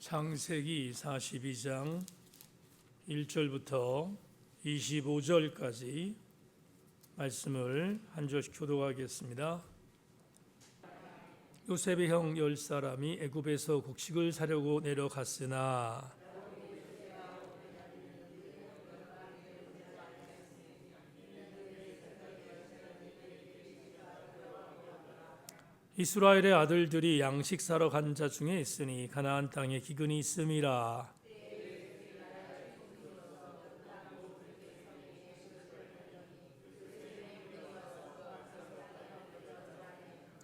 창세기 42장 1절부터 25절까지 말씀을 한 절씩 교독하겠습니다. 요셉의 형 10사람이 애굽에서 곡식을 사려고 내려갔으나 이스라엘의 아들들이 양식 사러 간 자 중에 있으니 가나안 땅에 기근이 있음이라.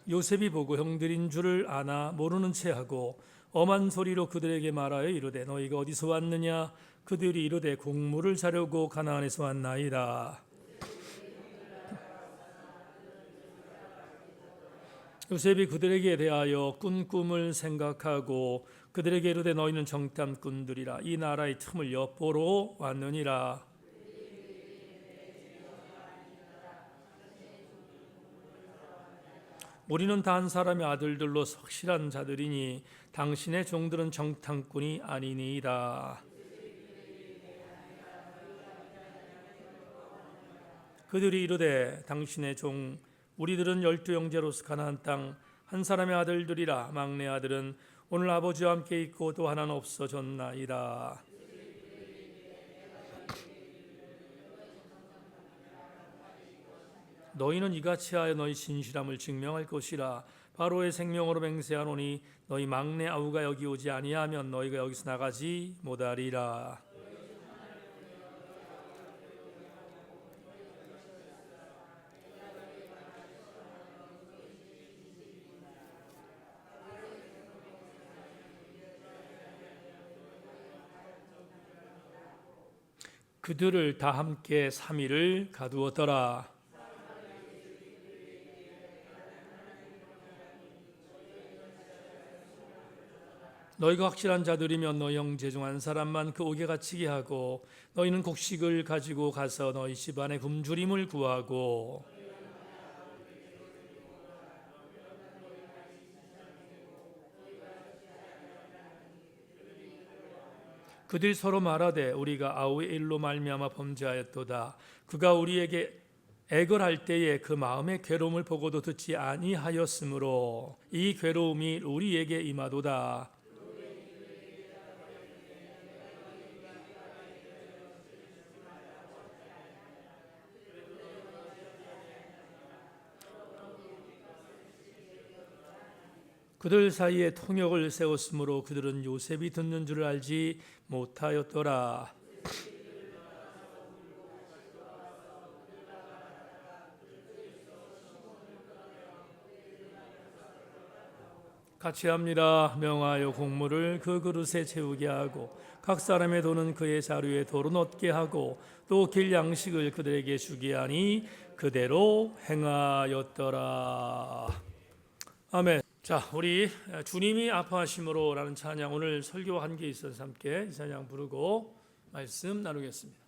요셉이 보고 형들인 줄을 아나 모르는 체하고 엄한 소리로 그들에게 말하여 이르되 너희가 어디서 왔느냐? 그들이 이르되 곡물을 사려고 가나안에서 왔나이다. 요셉이 그들에게 대하여 꾼 꿈을 생각하고 그들에게 이르되 너희는 정탐꾼들이라 이 나라의 틈을 엿보러 왔느니라. 우리는 다 한 사람의 아들들로 확실한 자들이니 당신의 종들은 정탐꾼이 아니니이다. 그들이 이르되 당신의 종 우리들은 12 형제로서 가나안 땅 한 사람의 아들들이라. 막내 아들은 오늘 아버지와 함께 있고 또 하나는 없어졌나이다. 너희는 이같이 하여 너희 신실함을 증명할 것이라. 바로의 생명으로 맹세하노니 너희 막내 아우가 여기 오지 아니하면 너희가 여기서 나가지 못하리라. 그들을 다 함께 3일을 가두었더라. 너희가 확실한 자들이면 너희 형제 중 한 사람만 그 옥에 갇히게 하고 너희는 곡식을 가지고 가서 너희 집안에 굶주림을 구하고 그들이 서로 말하되 우리가 아우의 일로 말미암아 범죄하였도다. 그가 우리에게 애걸할 때에 그 마음의 괴로움을 보고도 듣지 아니하였으므로 이 괴로움이 우리에게 임하도다. 그들 사이에 통역을 세웠으므로 그들은 요셉이 듣는 줄을 알지 못하였더라. 같이 합니다. 명하여 곡물을 그 그릇에 채우게 하고 각 사람의 돈은 그의 자루에 도로 넣게 하고 또 길 양식을 그들에게 주게 하니 그대로 행하였더라. 아멘. 자, 우리 주님이 아파하심으로 라는 찬양, 오늘 설교한 게 있어서 함께 이 찬양 부르고 말씀 나누겠습니다.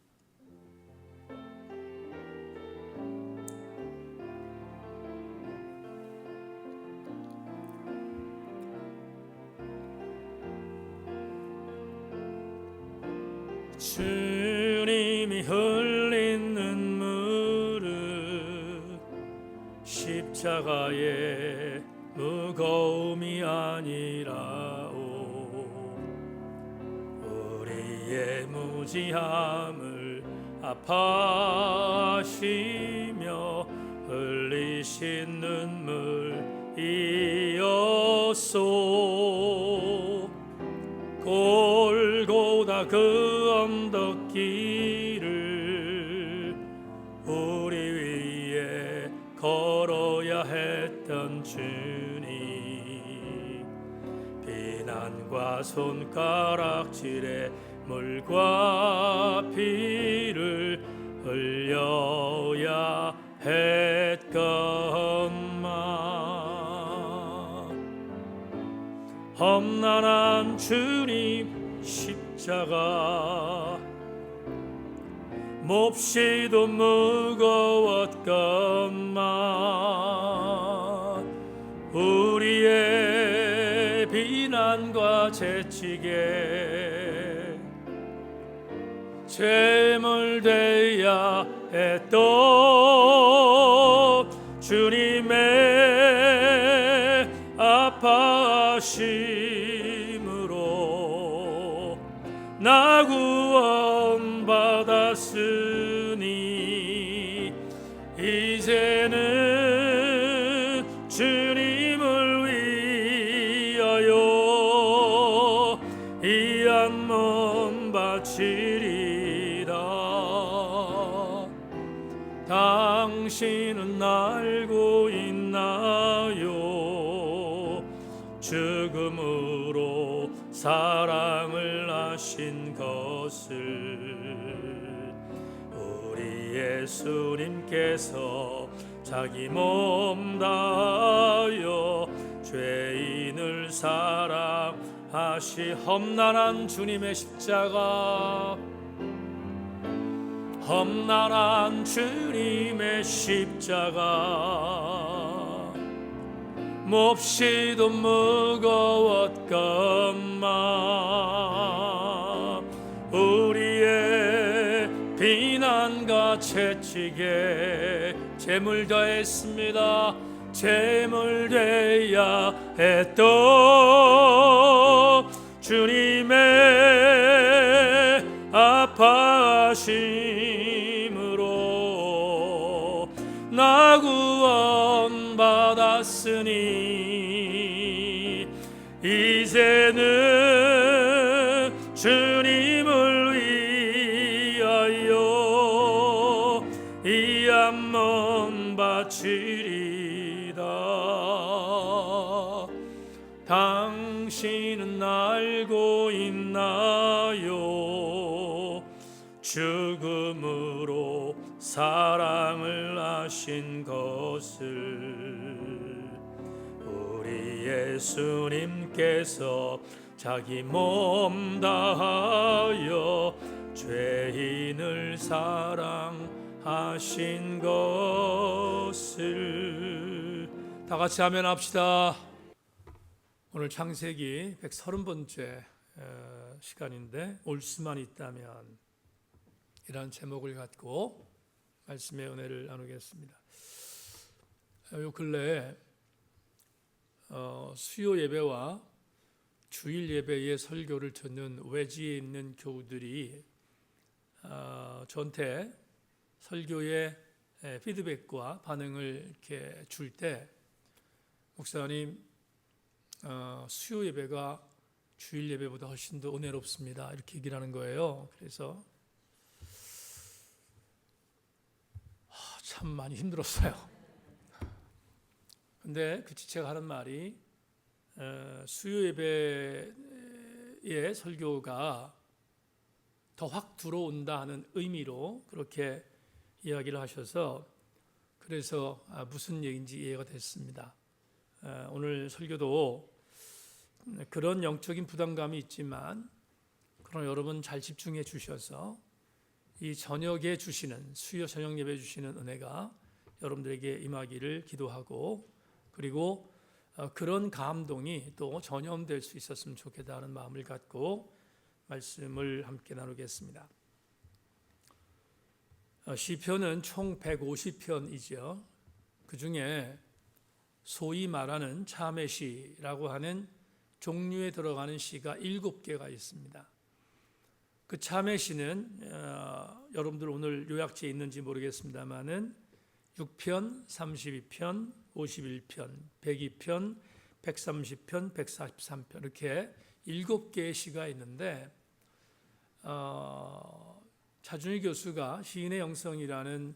주님이 흘린 눈물은 십자가에 무거움이 아니라오. 우리의 무지함을 아파하시며 흘리신 눈물이었소. 골고다 그 언덕길을 우리 위에 걸어야 했던 주님, 비난과 손가락질에 물과 피를 흘려야 했건만 험난한 주님 십자가 몹시도 무거웠건만 우리의 비난과 채찍에 제물되어야 했던 주님의 아파하심으로 나 구원받았으니 이제는 주님을 위하여 이 한 몸 바치리라. 당신은 알고 있나요? 죽음으로 사랑을 하신 것을 우리 예수님께서 자기 몸 다하여 죄인을 사랑하시. 험난한 주님의 십자가, 험난한 주님의 십자가 몹시도 무거웠건만 우리의 비난과 채찍에 제물 더했습니다. 제물 되어야 했던 주님의 아파하심으로 나 구원받았으니 이제는 주님을 위하여 이 한 몸 바치리다. 당신은 알고 있나요? 죽음으로 사랑을 하신 것을 우리 예수님께서 자기 몸 다하여 죄인을 사랑하신 것을. 다 같이 아멘합시다. 오늘 창세기 130번째 시간인데 올 수만 있다면 이라는 제목을 갖고 말씀의 은혜를 나누겠습니다. 요 근래에 수요 예배와 주일 예배의 설교를 듣는 외지에 있는 교우들이 저한테 설교의 피드백과 반응을 이렇게 줄 때, 목사님 수요 예배가 주일 예배보다 훨씬 더 은혜롭습니다, 이렇게 얘기를 하는 거예요. 그래서 참 많이 힘들었어요. 근데 그 지체가 하는 말이 수요 예배의 설교가 더 확 들어온다 하는 의미로 그렇게 이야기를 하셔서, 그래서 무슨 얘기인지 이해가 됐습니다. 오늘 설교도 그런 영적인 부담감이 있지만 그러나 여러분 잘 집중해 주셔서 이 저녁에 주시는, 수요 저녁 예배 주시는 은혜가 여러분들에게 임하기를 기도하고, 그리고 그런 감동이 또 전염될 수 있었으면 좋겠다는 마음을 갖고 말씀을 함께 나누겠습니다. 시편은 총 150편이죠. 그 중에 소위 말하는 참회 시라고 하는 종류에 들어가는 시가 7개가 있습니다. 그 참회 시는 여러분들 오늘 요약지에 있는지 모르겠습니다만은 6편, 32편, 51편, 102편, 130편, 143편 이렇게 7개의 시가 있는데, 차준희 교수가 시인의 영성이라는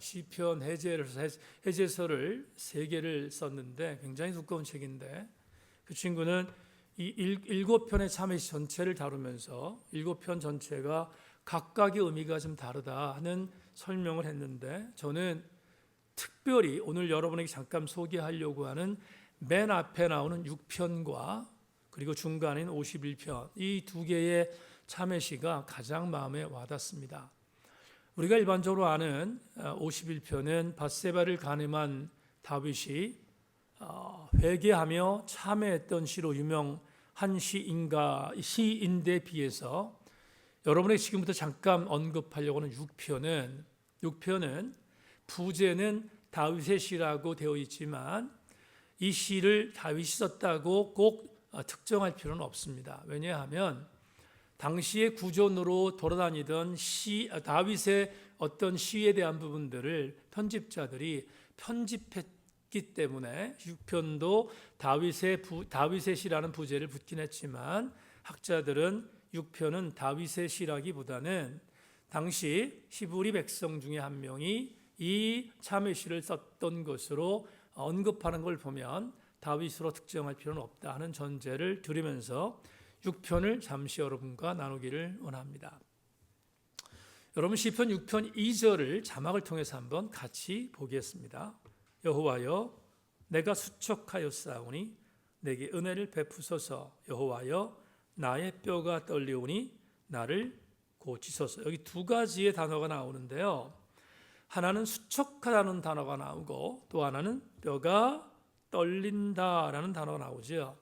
시편 해제서를 3개를 썼는데 굉장히 두꺼운 책인데, 그 친구는 이 7편의 참회시 전체를 다루면서 7편 전체가 각각의 의미가 좀 다르다 하는 설명을 했는데, 저는 특별히 오늘 여러분에게 잠깐 소개하려고 하는 맨 앞에 나오는 6편과 그리고 중간인 51편, 이 2개의 참회시가 가장 마음에 와닿습니다. 우리가 일반적으로 아는 51편은 밧세바를 가늠한 다윗이 회개하며 참회했던 시로 유명하지만, 한 시인데 비해서 여러분에게 지금부터 잠깐 언급하려고 하는 6편은 부제는 다윗의 시라고 되어 있지만 이 시를 다윗이 썼다고 꼭 특정할 필요는 없습니다. 왜냐하면 당시의 구전으로 돌아다니던 다윗의 어떤 시에 대한 부분들을 편집자들이 편집했기 때문에 6편도 다윗의 시라는 부제를 붙긴 했지만 학자들은 6편은 다윗의 시라기보다는 당시 히브리 백성 중에 한 명이 이 참회시를 썼던 것으로 언급하는 걸 보면 다윗으로 특정할 필요는 없다 하는 전제를 들으면서 6편을 잠시 여러분과 나누기를 원합니다. 여러분 시편 6편 2절을 자막을 통해서 한번 같이 보겠습니다. 여호와여 내가 수척하였사오니 내게 은혜를 베푸소서. 여호와여 나의 뼈가 떨리오니 나를 고치소서. 여기 두 가지의 단어가 나오는데요. 하나는 수척하다는 단어가 나오고 또 하나는 뼈가 떨린다라는 단어가 나오죠.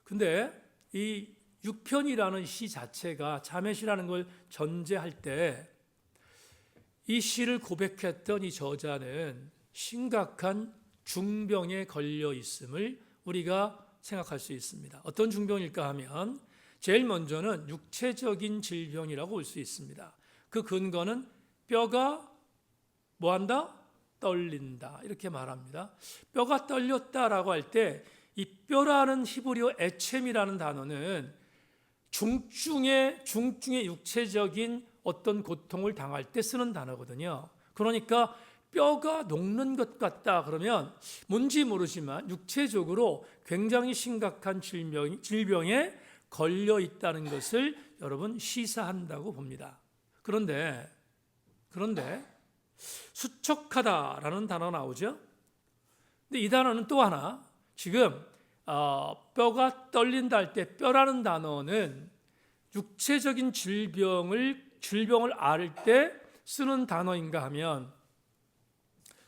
근데 이 6편이라는 시 자체가 참회시라는 걸 전제할 때 이 시를 고백했던 이 저자는 심각한 중병에 걸려 있음을 우리가 생각할 수 있습니다. 어떤 중병일까 하면 제일 먼저는 육체적인 질병이라고 볼 수 있습니다. 그 근거는 뼈가 뭐한다? 떨린다 이렇게 말합니다. 뼈가 떨렸다라고 할 때 이 뼈라는 히브리어 에쳔이라는 단어는 중증의 육체적인 어떤 고통을 당할 때 쓰는 단어거든요. 그러니까 뼈가 녹는 것 같다 그러면 뭔지 모르지만 육체적으로 굉장히 심각한 질병에 걸려 있다는 것을 여러분 시사한다고 봅니다. 그런데 수척하다라는 단어가 나오죠. 근데 이 단어는 또 하나 지금 뼈가 떨린다 할 때 뼈라는 단어는 육체적인 질병을 앓을 때 쓰는 단어인가 하면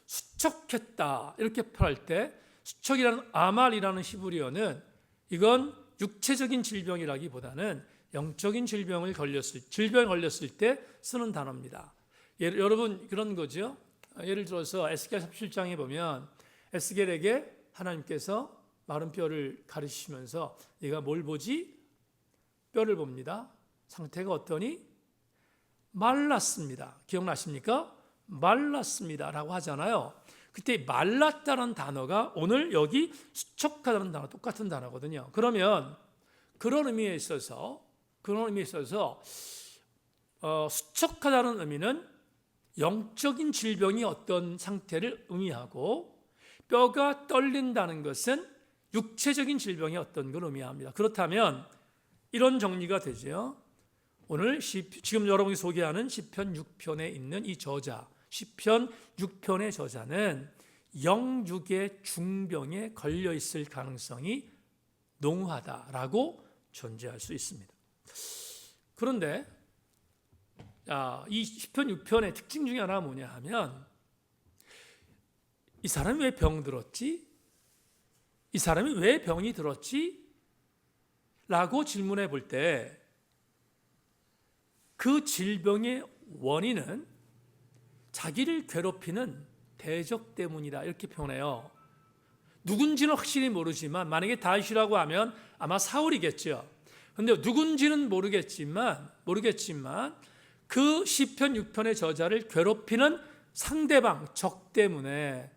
수척했다 이렇게 표현할 때 수척이라는 아말이라는 히브리어는 이건 육체적인 질병이라기보다는 영적인 질병에 걸렸을 때 쓰는 단어입니다. 여러분 그런 거죠. 예를 들어서 에스겔 17장에 보면 에스겔에게 하나님께서 마른 뼈를 가르치시면서 네가 뭘 보지? 뼈를 봅니다. 상태가 어떠니? 말랐습니다. 기억나십니까? 말랐습니다 라고 하잖아요. 그때 말랐다는 단어가 오늘 여기 수척하다는 단어 똑같은 단어거든요. 그러면 그런 의미에 있어서 수척하다는 의미는 영적인 질병이 어떤 상태를 의미하고 뼈가 떨린다는 것은 육체적인 질병이 어떤 걸 의미합니다. 그렇다면 이런 정리가 되죠. 오늘 지금 여러분이 소개하는 시편 6편에 있는 이 저자, 시편 6편의 저자는 영육의 중병에 걸려 있을 가능성이 농후하다라고 전제할 수 있습니다. 그런데 이 시편 6편의 특징 중에 하나가 뭐냐 하면 이 사람이 왜 병들었지? 이 사람이 왜 병이 들었지? 라고 질문해 볼 때 그 질병의 원인은 자기를 괴롭히는 대적 때문이다 이렇게 표현해요. 누군지는 확실히 모르지만 만약에 다윗이라고 하면 아마 사울이겠죠. 그런데 누군지는 모르겠지만 그 시편 6편의 저자를 괴롭히는 상대방 적 때문에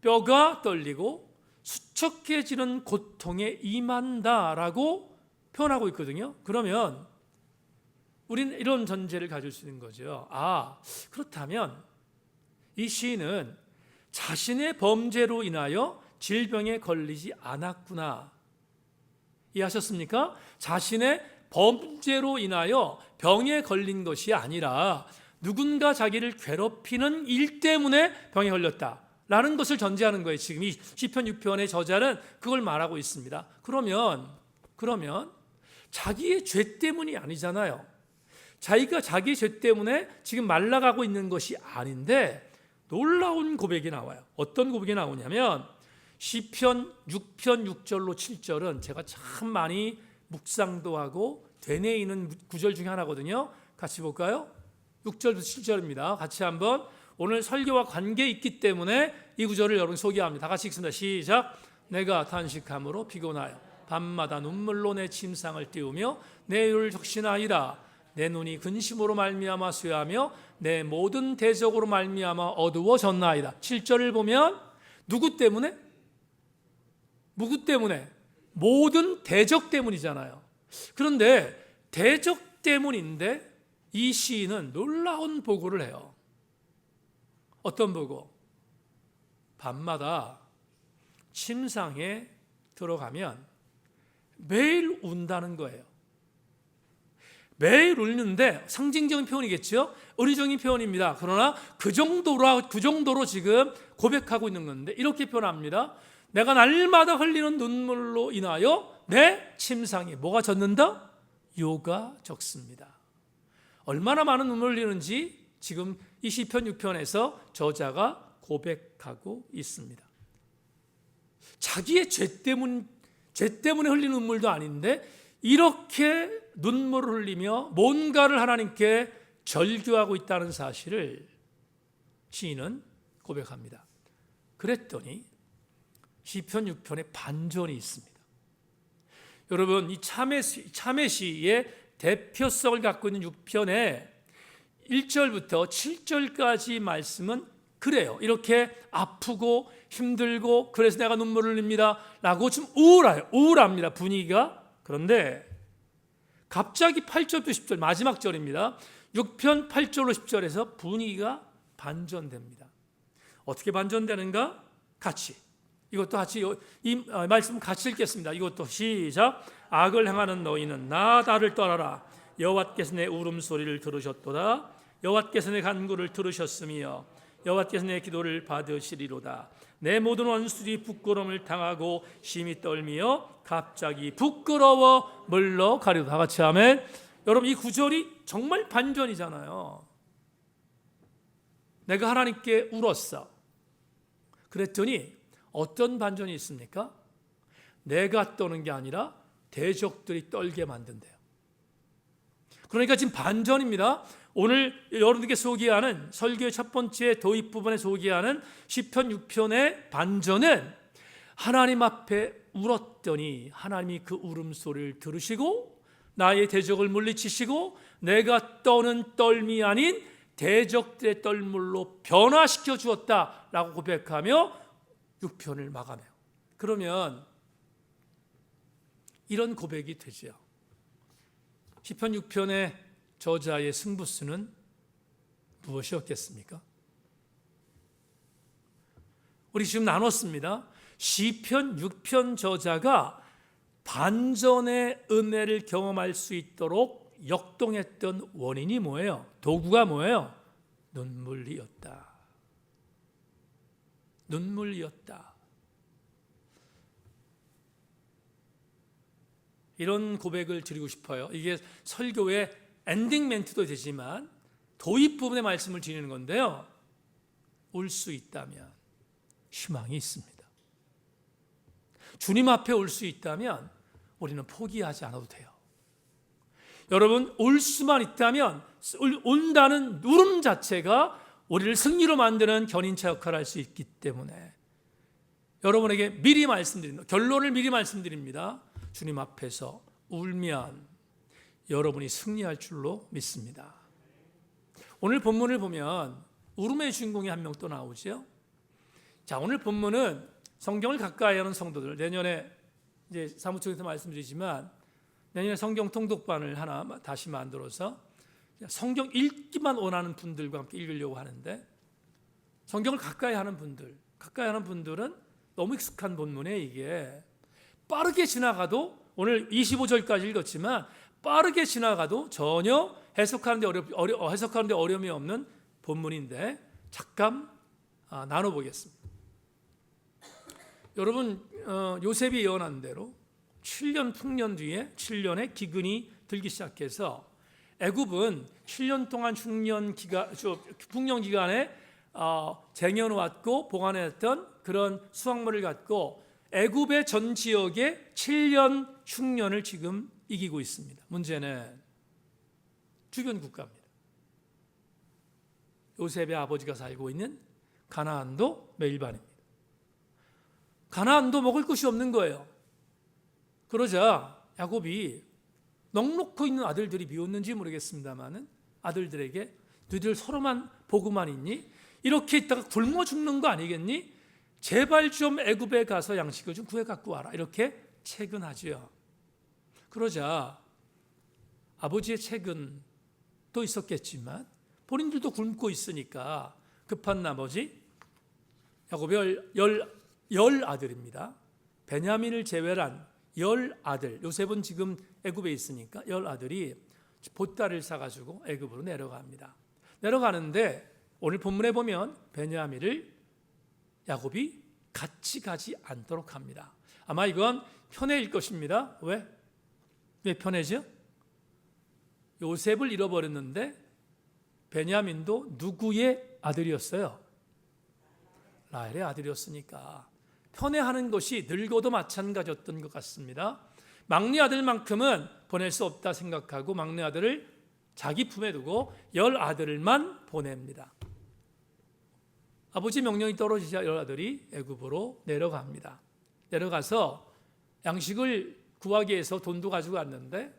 뼈가 떨리고 수척해지는 고통에 임한다라고 표현하고 있거든요. 그러면 우리는 이런 전제를 가질 수 있는 거죠. 그렇다면 이 시인은 자신의 범죄로 인하여 질병에 걸리지 않았구나. 이해하셨습니까? 자신의 범죄로 인하여 병에 걸린 것이 아니라 누군가 자기를 괴롭히는 일 때문에 병에 걸렸다라는 것을 전제하는 거예요. 지금 이 시편 6편의 저자는 그걸 말하고 있습니다. 그러면 자기의 죄 때문이 아니잖아요. 자기가 자기 죄 때문에 지금 말라가고 있는 것이 아닌데 놀라운 고백이 나와요. 어떤 고백이 나오냐면 시편 6편 6절로 7절은 제가 참 많이 묵상도 하고 되뇌이는 구절 중에 하나거든요. 같이 볼까요? 6절부터 7절입니다. 같이 한번, 오늘 설교와 관계 있기 때문에 이 구절을 여러분 소개합니다. 다 같이 읽습니다. 시작. 내가 탄식함으로 피곤하여 밤마다 눈물로 내 침상을 띄우며 내 율을 적신하이다. 내 눈이 근심으로 말미암아 쇠하며 내 모든 대적으로 말미암아 어두워졌나이다. 7절을 보면 누구 때문에? 모든 대적 때문이잖아요. 그런데 대적 때문인데 이 시인은 놀라운 보고를 해요. 어떤 보고? 밤마다 침상에 들어가면 매일 운다는 거예요. 매일 울는데 상징적인 표현이겠죠? 은유적인 표현입니다. 그러나 그 정도로 지금 고백하고 있는 건데 이렇게 표현합니다. 내가 날마다 흘리는 눈물로 인하여 내 침상에 뭐가 젖는다? 요가 적습니다. 얼마나 많은 눈물을 흘리는지 지금 이 시편 6편에서 저자가 고백하고 있습니다. 자기의 죄 때문에 흘리는 눈물도 아닌데 이렇게 눈물을 흘리며 뭔가를 하나님께 절규하고 있다는 사실을 시인은 고백합니다. 그랬더니 시편 6편에 반전이 있습니다. 여러분, 이 참회시의 대표성을 갖고 있는 6편의 1절부터 7절까지 말씀은 그래요. 이렇게 아프고 힘들고 그래서 내가 눈물을 흘립니다 라고 좀 우울합니다, 분위기가. 그런데 갑자기 8절부터 10절 마지막 절입니다. 6편 8절로 10절에서 분위기가 반전됩니다. 어떻게 반전되는가? 이것도 같이 이 말씀 같이 읽겠습니다. 이것도 시작. 악을 행하는 너희는 나를 떠나라. 여호와께서 내 울음소리를 들으셨도다. 여호와께서 내 간구를 들으셨으며 여호와께서 내 기도를 받으시리로다. 내 모든 원수들이 부끄러움을 당하고 심히 떨미어 갑자기 부끄러워 물러가리로다. 다 같이 아멘. 여러분, 이 구절이 정말 반전이잖아요. 내가 하나님께 울었어. 그랬더니 어떤 반전이 있습니까? 내가 떠는 게 아니라 대적들이 떨게 만든대요. 그러니까 지금 반전입니다. 오늘 여러분들께 소개하는 설교의 첫 번째 도입 부분에 소개하는 시편 6편의 반전은 하나님 앞에 울었더니 하나님이 그 울음소리를 들으시고 나의 대적을 물리치시고 내가 떠는 떨미 아닌 대적들의 떨물로 변화시켜 주었다라고 고백하며 6편을 마감해요. 그러면 이런 고백이 되죠. 시편 6편의 저자의 승부수는 무엇이었겠습니까? 우리 지금 나눴습니다. 시편 6편 저자가 반전의 은혜를 경험할 수 있도록 역동했던 원인이 뭐예요? 도구가 뭐예요? 눈물이었다. 이런 고백을 드리고 싶어요. 이게 설교의 엔딩 멘트도 되지만 도입 부분의 말씀을 드리는 건데요. 울 수 있다면 희망이 있습니다. 주님 앞에 올 수 있다면 우리는 포기하지 않아도 돼요. 여러분, 올 수만 있다면 온다는 울음 자체가 우리를 승리로 만드는 견인차 역할을 할 수 있기 때문에 여러분에게 미리 말씀드립니다. 결론을 미리 말씀드립니다. 주님 앞에서 울면 여러분이 승리할 줄로 믿습니다. 오늘 본문을 보면 울음의 주인공이 한 명 또 나오죠. 자, 오늘 본문은 성경을 가까이 하는 성도들, 내년에 이제 사무총에서 말씀드리지만 내년에 성경 통독반을 하나 다시 만들어서 성경 읽기만 원하는 분들과 함께 읽으려고 하는데, 성경을 가까이 하는 분들은 너무 익숙한 본문에 이게 빠르게 지나가도, 오늘 25절까지 읽었지만 빠르게 지나가도 전혀 해석하는데 어려움이 없는 본문인데 잠깐 나눠보겠습니다. 여러분, 요셉이 예언한 대로 7년 풍년 뒤에 7년의 기근이 들기 시작해서 애굽은 7년 동안 풍년 기간에 쟁여놓았고 보관했던 그런 수확물을 갖고 애굽의 전 지역에 7년 흉년을 지금 이기고 있습니다. 문제는 주변 국가입니다. 요셉의 아버지가 살고 있는 가나안도 매일반입니다. 가나안도 먹을 것이 없는 거예요. 그러자 야곱이 넉넉히 있는 아들들이 미웠는지 모르겠습니다만 아들들에게 너희들 서로만 보고만 있니? 이렇게 있다가 굶어 죽는 거 아니겠니? 제발 좀 애굽에 가서 양식을 좀 구해 갖고 와라. 이렇게 채근하지요. 그러자 아버지의 채근도 있었겠지만 본인들도 굶고 있으니까 급한 나머지 야곱의 열 아들입니다. 베냐민을 제외한 10아들, 요셉은 지금 애굽에 있으니까 10아들이 보따리를 싸가지고 애굽으로 내려갑니다. 내려가는데 오늘 본문에 보면 베냐민을 야곱이 같이 가지 않도록 합니다. 아마 이건 편애일 것입니다. 왜 편애죠? 요셉을 잃어버렸는데 베냐민도 누구의 아들이었어요? 라헬의 아들이었으니까 편애하는 것이 늙어도 마찬가지였던 것 같습니다. 막내 아들만큼은 보낼 수 없다 생각하고 막내 아들을 자기 품에 두고 10아들만 보냅니다. 아버지 명령이 떨어지자 10아들이 애굽으로 내려갑니다. 내려가서 양식을 구하기 위해서 돈도 가지고 갔는데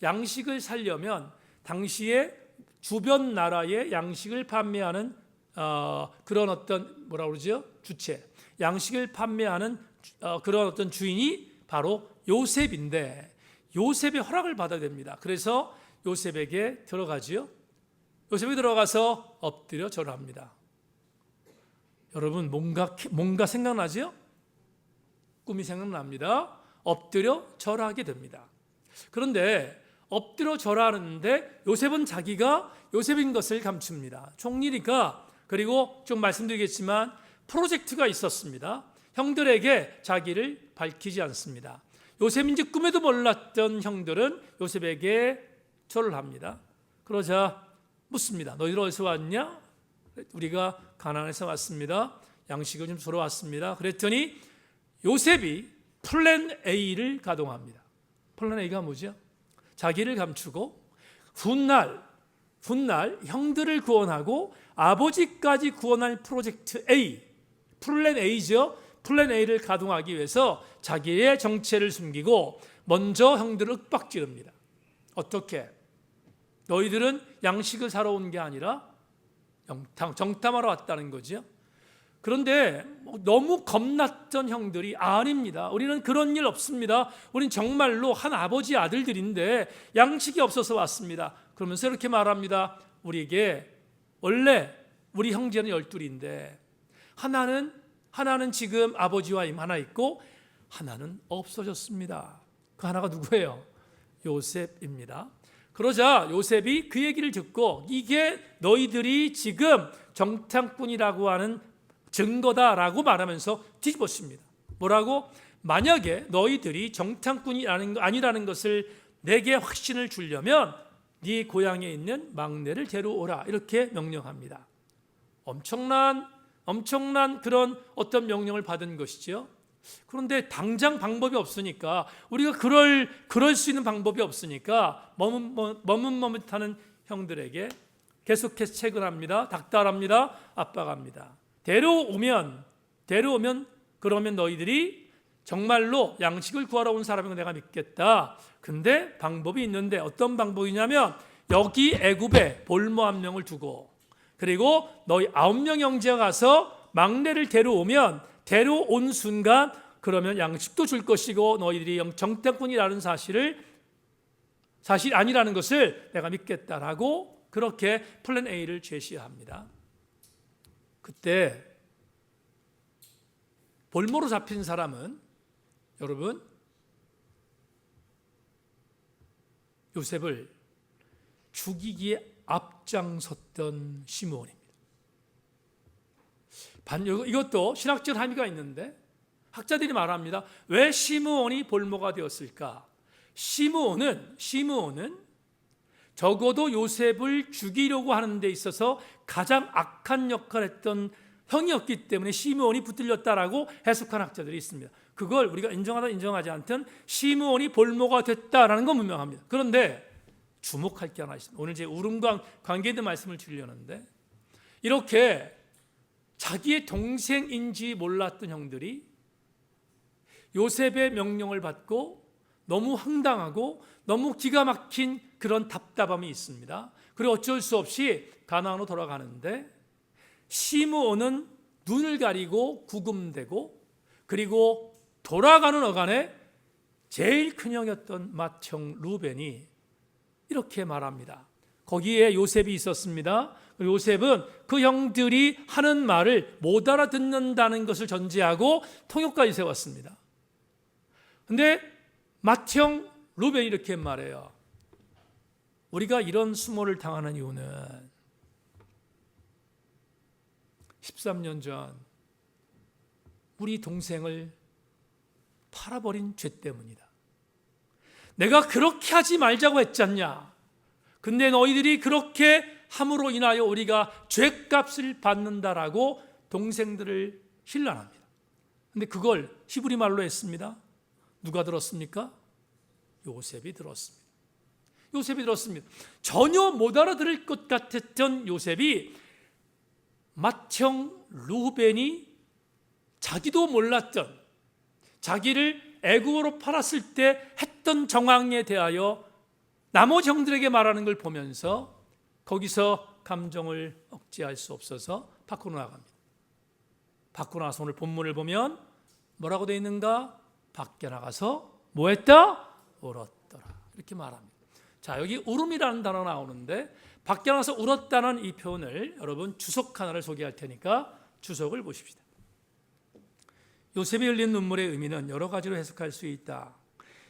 양식을 살려면 당시에 주변 나라에 양식을 판매하는 그런 어떤 주체, 양식을 판매하는 그런 어떤 주인이 바로 요셉인데 요셉의 허락을 받아야 됩니다. 그래서 요셉에게 들어가지요. 요셉이 들어가서 엎드려 절합니다. 여러분 뭔가 생각나지요? 꿈이 생각납니다. 엎드려 절하게 됩니다. 그런데 엎드려 절하는데 요셉은 자기가 요셉인 것을 감춥니다. 총리니까. 그리고 좀 말씀드리겠지만 프로젝트가 있었습니다. 형들에게 자기를 밝히지 않습니다. 요셉인지 꿈에도 몰랐던 형들은 요셉에게 절을 합니다. 그러자 묻습니다. 너희들 어디서 왔냐? 우리가 가나안에서 왔습니다. 양식을 좀 주러 왔습니다. 그랬더니 요셉이 플랜 A를 가동합니다. 플랜 A가 뭐죠? 자기를 감추고 훗날 형들을 구원하고 아버지까지 구원할 프로젝트 A, 플랜 A죠. 플랜 A를 가동하기 위해서 자기의 정체를 숨기고 먼저 형들을 윽박지릅니다. 어떻게? 너희들은 양식을 사러 온 게 아니라 정탐하러 왔다는 거죠. 그런데 너무 겁났던 형들이 아닙니다. 우리는 그런 일 없습니다. 우린 정말로 한 아버지 아들들인데 양식이 없어서 왔습니다. 그러면서 이렇게 말합니다. 우리에게 원래 우리 형제는 12인데 하나는 지금 아버지와 하나 있고 하나는 없어졌습니다. 그 하나가 누구예요? 요셉입니다. 그러자 요셉이 그 얘기를 듣고 이게 너희들이 지금 정탐꾼이라고 하는 증거다라고 말하면서 뒤집었습니다. 뭐라고? 만약에 너희들이 정탐꾼이 아니라는 것을 내게 확신을 주려면 네 고향에 있는 막내를 데려오라 이렇게 명령합니다. 엄청난 그런 어떤 명령을 받은 것이죠. 그런데 당장 방법이 없으니까 우리가 그럴 수 있는 방법이 없으니까 머뭇머뭇하는 형들에게 계속해서 채근합니다. 닥달합니다. 압박합니다. 데려오면 그러면 너희들이 정말로 양식을 구하러 온 사람인 내가 믿겠다. 근데 방법이 있는데 어떤 방법이냐면 여기 애굽에 볼모 1명을 두고 그리고 너희 9명 형제가 가서 막내를 데려온 순간 그러면 양식도 줄 것이고 너희들이 정탐꾼이라는 사실 아니라는 것을 내가 믿겠다라고 그렇게 플랜 A를 제시합니다. 그때 볼모로 잡힌 사람은 여러분 요셉을 죽이기에 앞장섰던 시므온입니다. 이것도 신학적 함의가 있는데 학자들이 말합니다. 왜 시므온이 볼모가 되었을까? 시므온은 적어도 요셉을 죽이려고 하는 데 있어서 가장 악한 역할을 했던 형이었기 때문에 시므온이 붙들렸다라고 해석한 학자들이 있습니다. 그걸 우리가 인정하다 인정하지 않든 시므온이 볼모가 됐다라는 건 분명합니다. 그런데 주목할 게 하나 있습니다. 오늘 제 울음과 관계된 말씀을 드리려는데, 이렇게 자기의 동생인지 몰랐던 형들이 요셉의 명령을 받고 너무 황당하고 너무 기가 막힌 그런 답답함이 있습니다. 그리고 어쩔 수 없이 가나안으로 돌아가는데, 시므온은 눈을 가리고 구금되고, 그리고 돌아가는 어간에 제일 큰 형이었던 맏형 루벤이 이렇게 말합니다. 거기에 요셉이 있었습니다. 요셉은 그 형들이 하는 말을 못 알아듣는다는 것을 전제하고 통역까지 세웠습니다. 근데 맏형 루벤이 이렇게 말해요. 우리가 이런 수모를 당하는 이유는 13년 전 우리 동생을 팔아버린 죄 때문이다. 내가 그렇게 하지 말자고 했잖냐. 근데 너희들이 그렇게 함으로 인하여 우리가 죄값을 받는다라고 동생들을 힐난합니다. 근데 그걸 히브리 말로 했습니다. 누가 들었습니까? 요셉이 들었습니다. 요셉이 들었습니다. 전혀 못 알아들을 것 같았던 요셉이 맏형 루벤이 자기도 몰랐던, 자기를 애굽으로 팔았을 때 했던 정황에 대하여 나머지 형들에게 말하는 걸 보면서 거기서 감정을 억제할 수 없어서 밖으로 나갑니다. 밖으로 나가서 오늘 본문을 보면 뭐라고 되어 있는가? 밖에 나가서 뭐 했다? 울었더라. 이렇게 말합니다. 자, 여기 울음이라는 단어 나오는데, 밖에 나가서 울었다는 이 표현을 여러분 주석 하나를 소개할 테니까 주석을 보십시다. 요셉이 흘린 눈물의 의미는 여러 가지로 해석할 수 있다.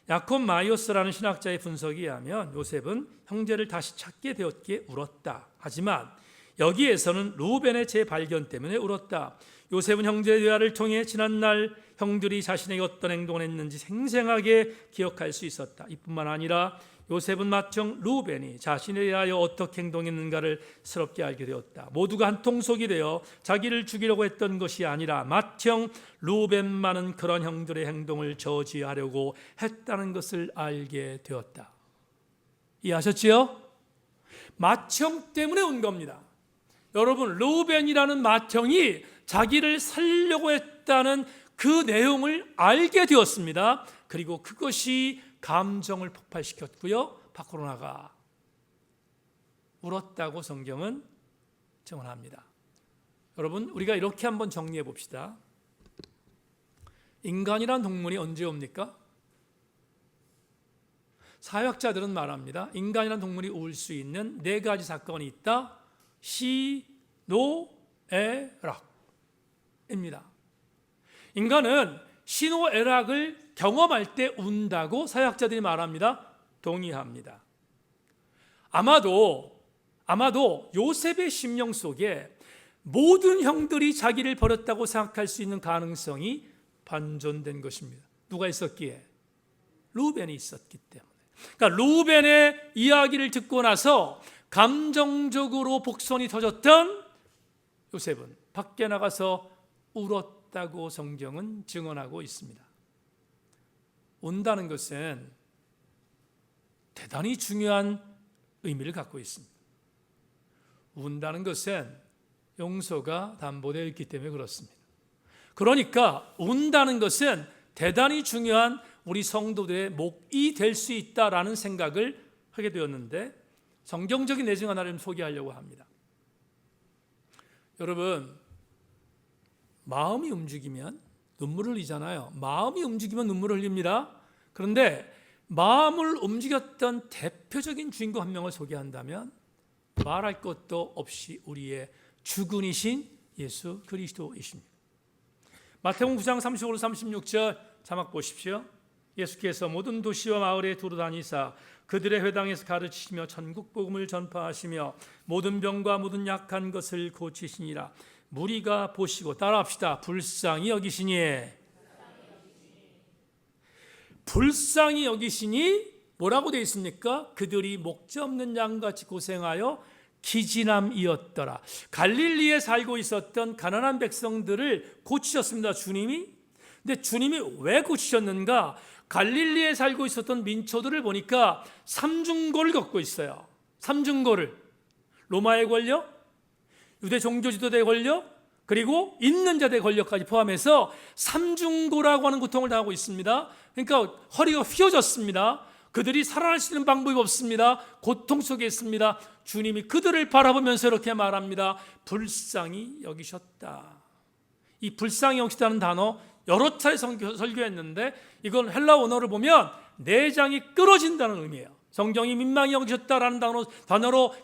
야콥 마이오스라는 신학자의 분석에 의하면 요셉은 형제를 다시 찾게 되었기에 울었다. 하지만 여기에서는 루벤의 재발견 때문에 울었다. 요셉은 형제의 대화를 통해 지난날 형들이 자신에게 어떤 행동을 했는지 생생하게 기억할 수 있었다. 이뿐만 아니라 요셉은 맏형 루벤이 자신에 대하여 어떻게 행동했는가를 새롭게 알게 되었다. 모두가 한 통속이 되어 자기를 죽이려고 했던 것이 아니라 맏형 루벤만은 그런 형들의 행동을 저지하려고 했다는 것을 알게 되었다. 이해하셨지요? 맏형 때문에 온 겁니다. 여러분, 루벤이라는 맏형이 자기를 살려고 했다는 그 내용을 알게 되었습니다. 그리고 그것이 감정을 폭발시켰고요, 밖으로 나가 울었다고 성경은 증언합니다. 여러분, 우리가 이렇게 한번 정리해 봅시다. 인간이란 동물이 언제 옵니까? 사회학자들은 말합니다. 인간이란 동물이 울 수 있는 네 가지 사건이 있다. 시, 노, 에, 락입니다. 인간은 시노애락을 경험할 때 운다고 사회학자들이 말합니다. 동의합니다. 아마도 요셉의 심령 속에 모든 형들이 자기를 버렸다고 생각할 수 있는 가능성이 반전된 것입니다. 누가 있었기에? 루벤이 있었기 때문에. 그러니까 루벤의 이야기를 듣고 나서 감정적으로 복선이 터졌던 요셉은 밖에 나가서 울었다고 성경은 증언하고 있습니다. 운다는 것은 대단히 중요한 의미를 갖고 있습니다. 운다는 것은 용서가 담보되어 있기 때문에 그렇습니다. 그러니까 운다는 것은 대단히 중요한 우리 성도들의 목이 될 수 있다라는 생각을 하게 되었는데, 성경적인 내용 하나를 소개하려고 합니다. 여러분, 마음이 움직이면 눈물을 흘리잖아요. 마음이 움직이면 눈물을 흘립니다. 그런데 마음을 움직였던 대표적인 주인공 한 명을 소개한다면 말할 것도 없이 우리의 주군이신 예수 그리스도이십니다. 마태복음 9장 35절 36절 자막 보십시오. 예수께서 모든 도시와 마을에 두루 다니사 그들의 회당에서 가르치시며 천국 복음을 전파하시며 모든 병과 모든 약한 것을 고치시니라. 무리가 보시고, 따라합시다. 불쌍히 여기시니. 불쌍히 여기시니 뭐라고 되어 있습니까? 그들이 목자 없는 양같이 고생하여 기진함이었더라. 갈릴리에 살고 있었던 가난한 백성들을 고치셨습니다, 주님이. 근데 주님이 왜 고치셨는가? 갈릴리에 살고 있었던 민초들을 보니까 삼중고를 겪고 있어요. 삼중고를. 로마의 권력, 유대 종교지도대의 권력, 그리고 있는 자들의 권력까지 포함해서 삼중고라고 하는 고통을 당하고 있습니다. 그러니까 허리가 휘어졌습니다. 그들이 살아날 수 있는 방법이 없습니다. 고통 속에 있습니다. 주님이 그들을 바라보면서 이렇게 말합니다. 불쌍히 여기셨다. 이 불쌍히 여기셨다는 단어 여러 차례 설교했는데 이건 헬라 원어를 보면 내장이 끊어진다는 의미예요. 성경이 민망히 여기셨다라는 단어로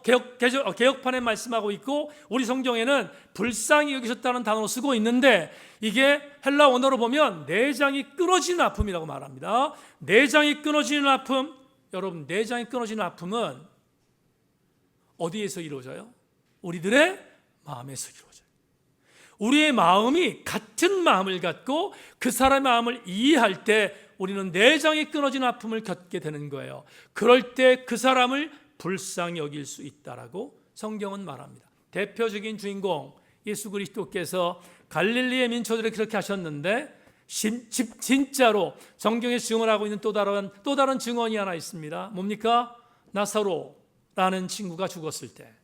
개혁판에 말씀하고 있고, 우리 성경에는 불쌍히 여기셨다는 단어로 쓰고 있는데, 이게 헬라 원어로 보면 내장이 끊어지는 아픔이라고 말합니다. 내장이 끊어지는 아픔. 여러분, 내장이 끊어지는 아픔은 어디에서 이루어져요? 우리들의 마음에서 이루어져요. 우리의 마음이 같은 마음을 갖고 그 사람의 마음을 이해할 때 우리는 내장이 끊어진 아픔을 겪게 되는 거예요. 그럴 때 그 사람을 불쌍히 여길 수 있다라고 성경은 말합니다. 대표적인 주인공 예수 그리스도께서 갈릴리의 민초들을 그렇게 하셨는데, 진짜로 성경에 증언하고 있는 또 다른 증언이 하나 있습니다. 뭡니까? 나사로라는 친구가 죽었을 때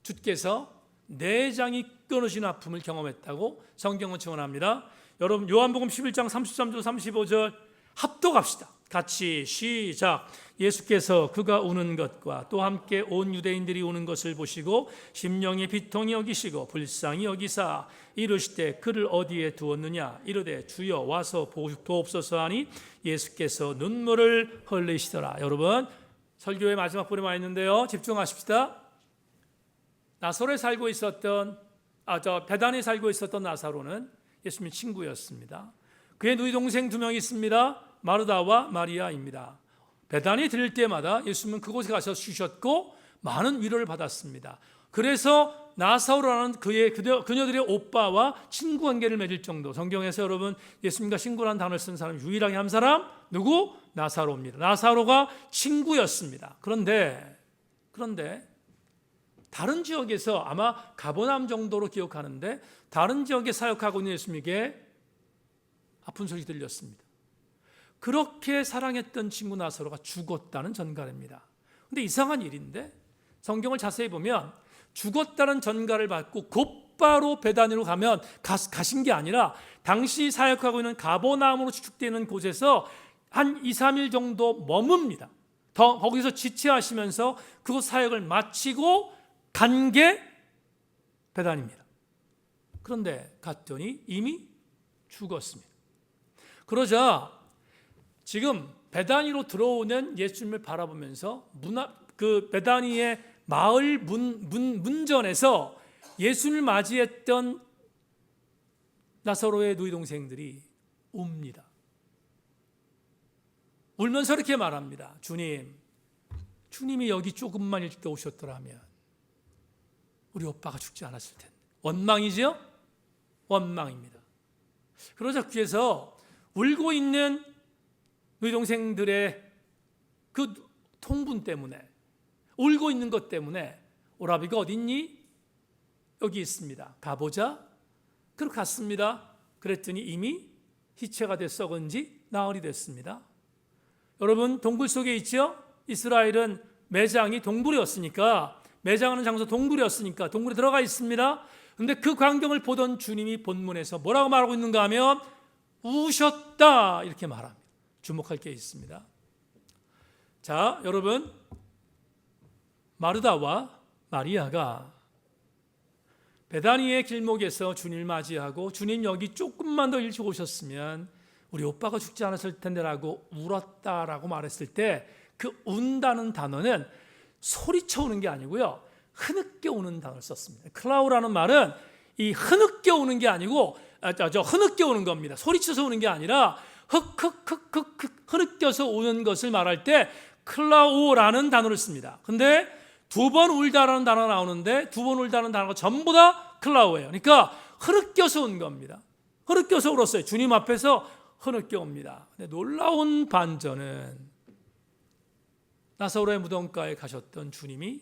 주께서 내장이 끊어진 아픔을 경험했다고 성경은 증언합니다. 여러분, 요한복음 11장 33절 35절 합독합시다. 같이 시작. 예수께서 그가 우는 것과 또 함께 온 유대인들이 우는 것을 보시고 심령의 비통히 여기시고 불쌍히 여기사 이르시되 그를 어디에 두었느냐? 이르되 주여 와서 보옵소서 하니 예수께서 눈물을 흘리시더라. 여러분, 설교의 마지막 부분에 와 있는데요, 집중하십시다. 나사로에 살고 있었던 베단에 살고 있었던 나사로는 예수님의 친구였습니다. 그의 누이 동생 두 명이 있습니다. 마르다와 마리아입니다. 베단에 들릴 때마다 예수님은 그곳에 가서 쉬셨고 많은 위로를 받았습니다. 그래서 나사로라는 그녀들의 오빠와 친구 관계를 맺을 정도, 성경에서 여러분 예수님과 친구라는 단어를 쓴 사람 유일하게 한 사람 누구? 나사로입니다. 나사로가 친구였습니다. 그런데 다른 지역에서 아마 가버나움 정도로 기억하는데 다른 지역에 사역하고 있는 예수님에게 아픈 소리 들렸습니다. 그렇게 사랑했던 친구 나사로가 죽었다는 전가입니다. 근데 이상한 일인데 성경을 자세히 보면 죽었다는 전가를 받고 곧바로 베다니로 가신 게 아니라 당시 사역하고 있는 가버나움으로 추측되는 곳에서 한 2, 3일 정도 머뭅니다. 거기서 지체하시면서 그곳 사역을 마치고 간 게 베단입니다. 그런데 갔더니 이미 죽었습니다. 그러자 지금 베다니로 들어오는 예수님을 바라보면서 그 베다니의 마을 문전에서 예수님을 맞이했던 나사로의 누이 동생들이 웁니다. 울면서 이렇게 말합니다. 주님이 여기 조금만 일찍 오셨더라면 우리 오빠가 죽지 않았을 텐데. 원망이죠? 원망입니다. 그러자 귀에서 울고 있는 누이 동생들의 그 통분 때문에, 울고 있는 것 때문에 오라비가 어딨니? 여기 있습니다. 가보자. 그렇게 갔습니다. 그랬더니 이미 희체가 돼 썩은 지 나흘이 됐습니다. 여러분, 동굴 속에 있죠? 이스라엘은 매장이 동굴이었으니까, 매장하는 장소 동굴이었으니까 동굴에 들어가 있습니다. 그런데 그 광경을 보던 주님이 본문에서 뭐라고 말하고 있는가 하면 우셨다 이렇게 말합니다. 주목할 게 있습니다. 자, 여러분, 마르다와 마리아가 베다니의 길목에서 주님을 맞이하고 주님 여기 조금만 더 일찍 오셨으면 우리 오빠가 죽지 않았을 텐데라고 울었다라고 말했을 때 그 운다는 단어는 소리쳐 우는 게 아니고요, 흐느껴 우는 단어를 썼습니다. 클라우라는 말은 이 흐느껴 우는 게 아니고 흐느껴 우는 겁니다. 소리쳐서 우는 게 아니라 흐느껴서 우는 것을 말할 때 클라우라는 단어를 씁니다. 근데 두 번 울다라는 단어가 나오는데 두 번 울다는 단어가 전부 다 클라우예요. 그러니까 흐느껴서 운 겁니다. 흐느껴서 울었어요. 주님 앞에서 흐느껴 옵니다. 근데 놀라운 반전은 나사로의 무덤가에 가셨던 주님이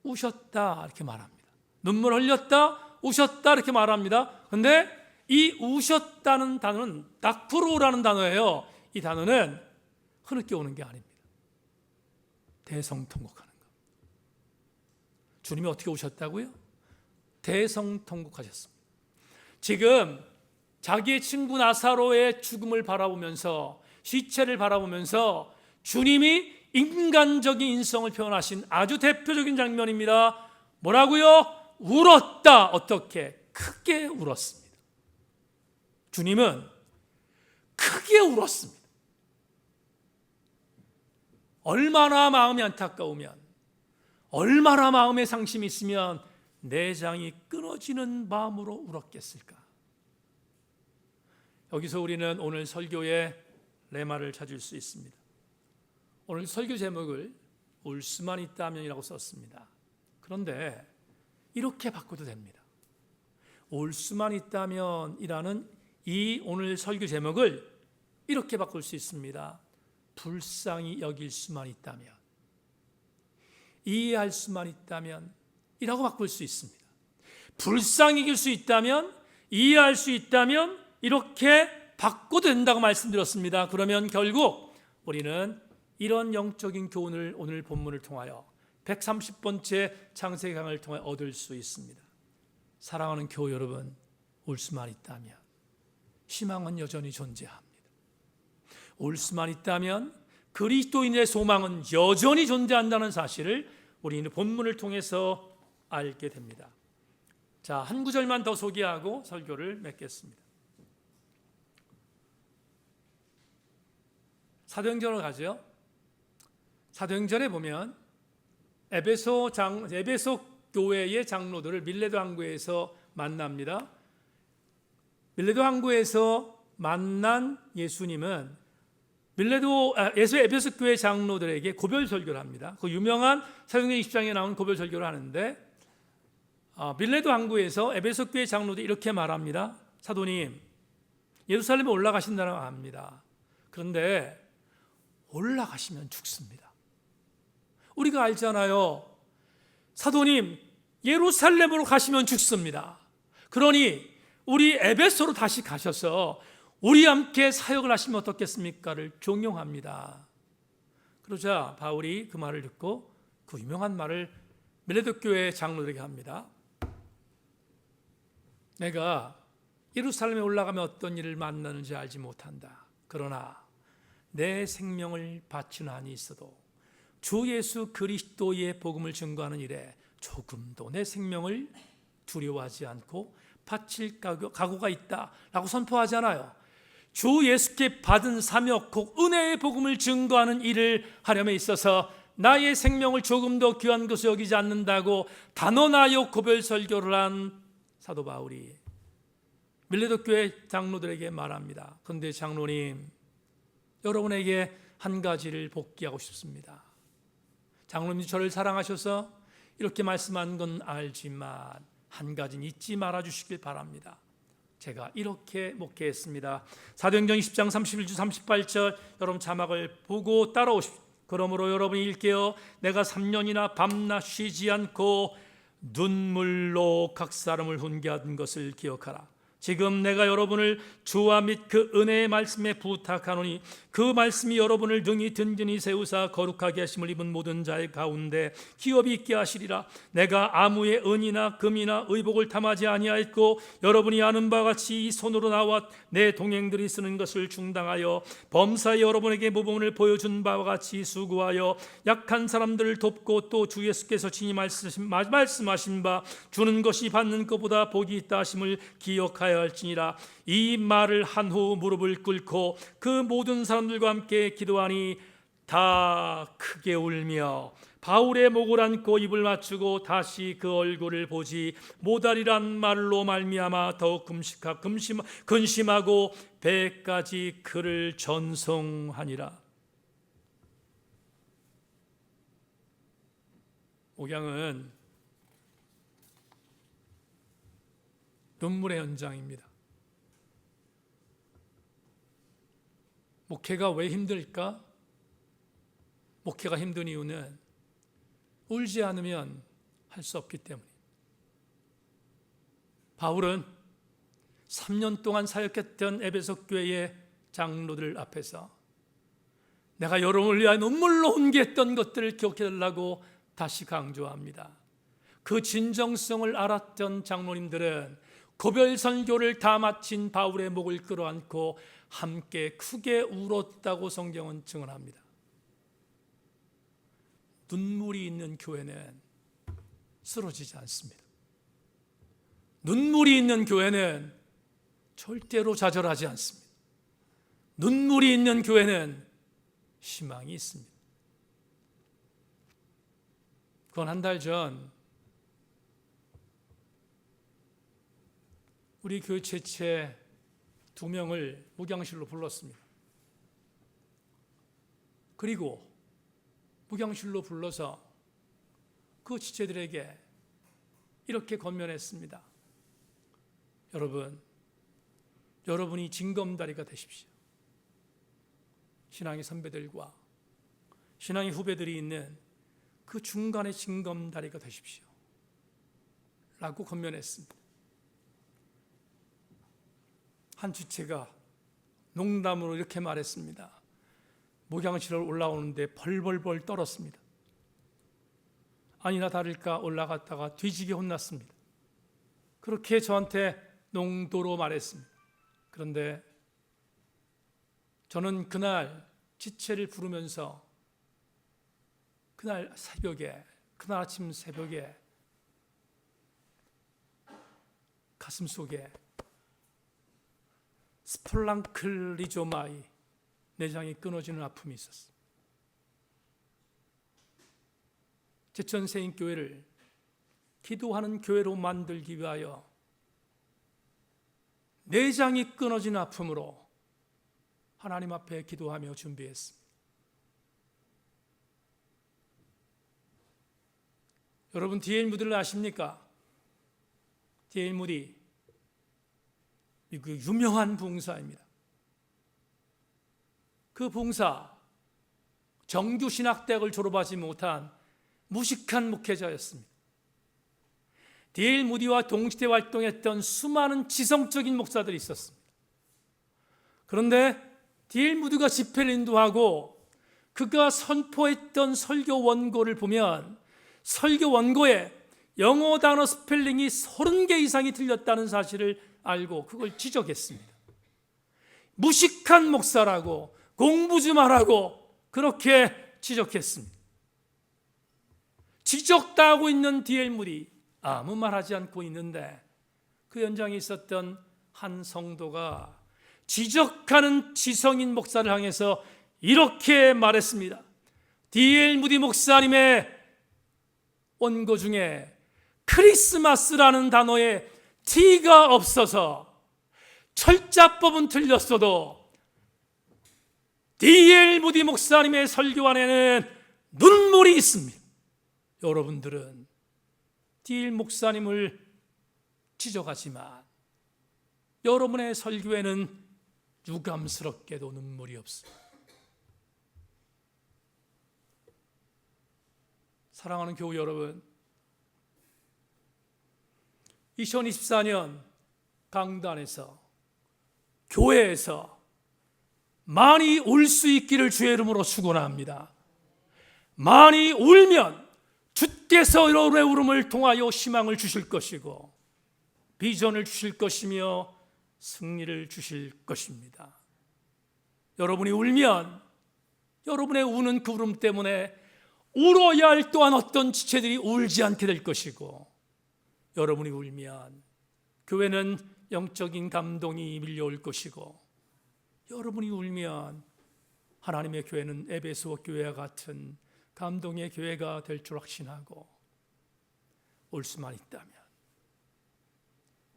우셨다 이렇게 말합니다. 눈물 흘렸다, 우셨다 이렇게 말합니다. 근데 이 우셨다는 단어는 낙프로라는 단어예요. 이 단어는 흐느껴 오는 게 아닙니다. 대성통곡하는 것. 주님이 어떻게 우셨다고요? 대성통곡하셨습니다. 지금 자기의 친구 나사로의 죽음을 바라보면서, 시체를 바라보면서 주님이 인간적인 인성을 표현하신 아주 대표적인 장면입니다. 뭐라고요? 울었다. 어떻게? 크게 울었습니다. 주님은 크게 울었습니다. 얼마나 마음이 안타까우면, 얼마나 마음에 상심이 있으면 내장이 끊어지는 마음으로 울었겠을까? 여기서 우리는 오늘 설교의 레마를 찾을 수 있습니다. 오늘 설교 제목을 울 수만 있다면이라고 썼습니다. 그런데 이렇게 바꿔도 됩니다. 울 수만 있다면이라는 이 오늘 설교 제목을 이렇게 바꿀 수 있습니다. 불쌍히 여길 수만 있다면, 이해할 수만 있다면 이라고 바꿀 수 있습니다. 불쌍히 여길 수 있다면, 이해할 수 있다면 이렇게 바꿔도 된다고 말씀드렸습니다. 그러면 결국 우리는 이런 영적인 교훈을 오늘 본문을 통하여 130번째 창세기 강을 통해 얻을 수 있습니다. 사랑하는 교우 여러분, 울 수만 있다면 희망은 여전히 존재합니다. 울 수만 있다면 그리스도인의 소망은 여전히 존재한다는 사실을 우리는 본문을 통해서 알게 됩니다. 자, 한 구절만 더 소개하고 설교를 맺겠습니다. 사도행전으로 가죠. 사도행전에 보면 에베소 교회의 장로들을 밀레도 항구에서 만납니다. 밀레도 항구에서 만난 예수님은 에베소 교회 장로들에게 고별 설교를 합니다. 그 유명한 사도행전 20장에 나온 고별 설교를 하는데, 밀레도 항구에서 에베소 교회 장로들이 이렇게 말합니다. 사도님, 예루살렘에 올라가신다고 합니다. 그런데 올라가시면 죽습니다. 우리가 알잖아요. 사도님, 예루살렘으로 가시면 죽습니다. 그러니 우리 에베소로 다시 가셔서 우리 함께 사역을 하시면 어떻겠습니까를 종용합니다. 그러자 바울이 그 말을 듣고 그 유명한 말을 밀레도 교회 장로들에게 합니다. 내가 예루살렘에 올라가면 어떤 일을 만나는지 알지 못한다. 그러나 내 생명을 바치는 한이 있어도 주 예수 그리스도의 복음을 증거하는 일에 조금도 내 생명을 두려워하지 않고 바칠 각오가 있다라고 선포하잖아요. 주 예수께 받은 사명, 곧 은혜의 복음을 증거하는 일을 하려면 있어서 나의 생명을 조금도 귀한 것으로 여기지 않는다고 단언하여 고별 설교를 한 사도 바울이 밀레도 교회 장로들에게 말합니다. 그런데 장로님, 여러분에게 한 가지를 복기하고 싶습니다. 장로님, 저를 사랑하셔서 이렇게 말씀한 건 알지만 한 가지는 잊지 말아 주시길 바랍니다. 제가 이렇게 목회했습니다. 사도행전 20장 31절 38절 여러분 자막을 보고 따라오십시오. 그러므로 여러분이 읽게요. 내가 3년이나 밤낮 쉬지 않고 눈물로 각 사람을 훈계한 것을 기억하라. 지금 내가 여러분을 주와 및 그 은혜의 말씀에 부탁하노니 그 말씀이 여러분을 등이 든든히 세우사 거룩하게 하심을 입은 모든 자의 가운데 기업이 있게 하시리라. 내가 아무의 은이나 금이나 의복을 탐하지 아니하였고 여러분이 아는 바와 같이 이 손으로 나와 내 동행들이 쓰는 것을 충당하여 범사에 여러분에게 모범을 보여준 바와 같이 수고하여 약한 사람들을 돕고 또 주 예수께서 친히 말씀하신 바 주는 것이 받는 것보다 복이 있다 하심을 기억하여 할지니라. 이 말을 한 후 무릎을 꿇고 그 모든 사람들과 함께 기도하니 다 크게 울며 바울의 목을 안고 입을 맞추고 다시 그 얼굴을 보지 못하리란 말로 말미암아 더욱 근심하고 배까지 그를 전송하니라. 목양은 눈물의 현장입니다. 목회가 왜 힘들까? 목회가 힘든 이유는 울지 않으면 할 수 없기 때문입니다. 바울은 3년 동안 사역했던 에베소 교회의 장로들 앞에서 내가 여러분을 위하여 눈물로 훈계했던 것들을 기억해달라고 다시 강조합니다. 그 진정성을 알았던 장로님들은 고별 선교를 다 마친 바울의 목을 끌어안고 함께 크게 울었다고 성경은 증언합니다. 눈물이 있는 교회는 쓰러지지 않습니다. 눈물이 있는 교회는 절대로 좌절하지 않습니다. 눈물이 있는 교회는 희망이 있습니다. 그건 한 달 전 우리 교회 최체 2명을 목양실로 불렀습니다. 그리고 목양실로 불러서 그 지체들에게 이렇게 권면했습니다. 여러분이 징검다리가 되십시오. 신앙의 선배들과 신앙의 후배들이 있는 그 중간의 징검다리가 되십시오 라고 권면했습니다. 한 지체가 농담으로 이렇게 말했습니다. 목양실을 올라오는데 벌벌벌 떨었습니다. 아니나 다를까 올라갔다가 뒤지게 혼났습니다. 그렇게 저한테 농도로 말했습니다. 그런데 저는 그날 지체를 부르면서 그날 아침 새벽에 가슴 속에 스플랑클리조마이 내장이 끊어지는 아픔이 있었습니다. 제천세인교회를 기도하는 교회로 만들기 위하여 내장이 끊어진 아픔으로 하나님 앞에 기도하며 준비했습니다. 여러분 D.L. 무디를 아십니까? D.L. 무디 그 유명한 봉사입니다. 그 봉사 정규신학대학을 졸업하지 못한 무식한 목회자였습니다. D.L. 무디와 동시대 활동했던 수많은 지성적인 목사들이 있었습니다. 그런데 D.L. 무디가 집회를 인도하고 그가 선포했던 설교 원고를 보면 설교 원고에 영어 단어 스펠링이 30개 이상이 틀렸다는 사실을 알고 그걸 지적했습니다. 무식한 목사라고 공부 좀 하라고 그렇게 지적했습니다. 지적당하고 있는 D.L. 무디 아무 말하지 않고 있는데 그 현장에 있었던 한 성도가 지적하는 지성인 목사를 향해서 이렇게 말했습니다. D.L. 무디 목사님의 원고 중에 크리스마스라는 단어에 T가 없어서 철자법은 틀렸어도 D.L. 무디 목사님의 설교 안에는 눈물이 있습니다. 여러분들은 D.L. 목사님을 지적하지만 여러분의 설교에는 유감스럽게도 눈물이 없습니다. 사랑하는 교우 여러분, 2024년 강단에서 교회에서 많이 울 수 있기를 주의 이름으로 축원합니다. 많이 울면 주께서 여러분의 울음을 통하여 희망을 주실 것이고 비전을 주실 것이며 승리를 주실 것입니다. 여러분이 울면 여러분의 우는 그 울음 때문에 울어야 할 또한 어떤 지체들이 울지 않게 될 것이고 여러분이 울면 교회는 영적인 감동이 밀려올 것이고 여러분이 울면 하나님의 교회는 에베소 교회와 같은 감동의 교회가 될 줄 확신하고 올 수만 있다면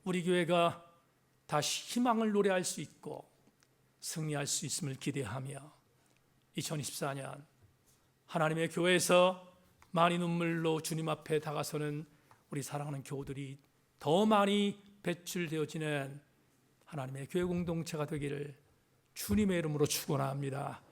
우리 교회가 다시 희망을 노래할 수 있고 승리할 수 있음을 기대하며 2024년 하나님의 교회에서 많이 눈물로 주님 앞에 다가서는 우리 사랑하는 교우들이 더 많이 배출되어지는 하나님의 교회 공동체가 되기를 주님의 이름으로 축원합니다.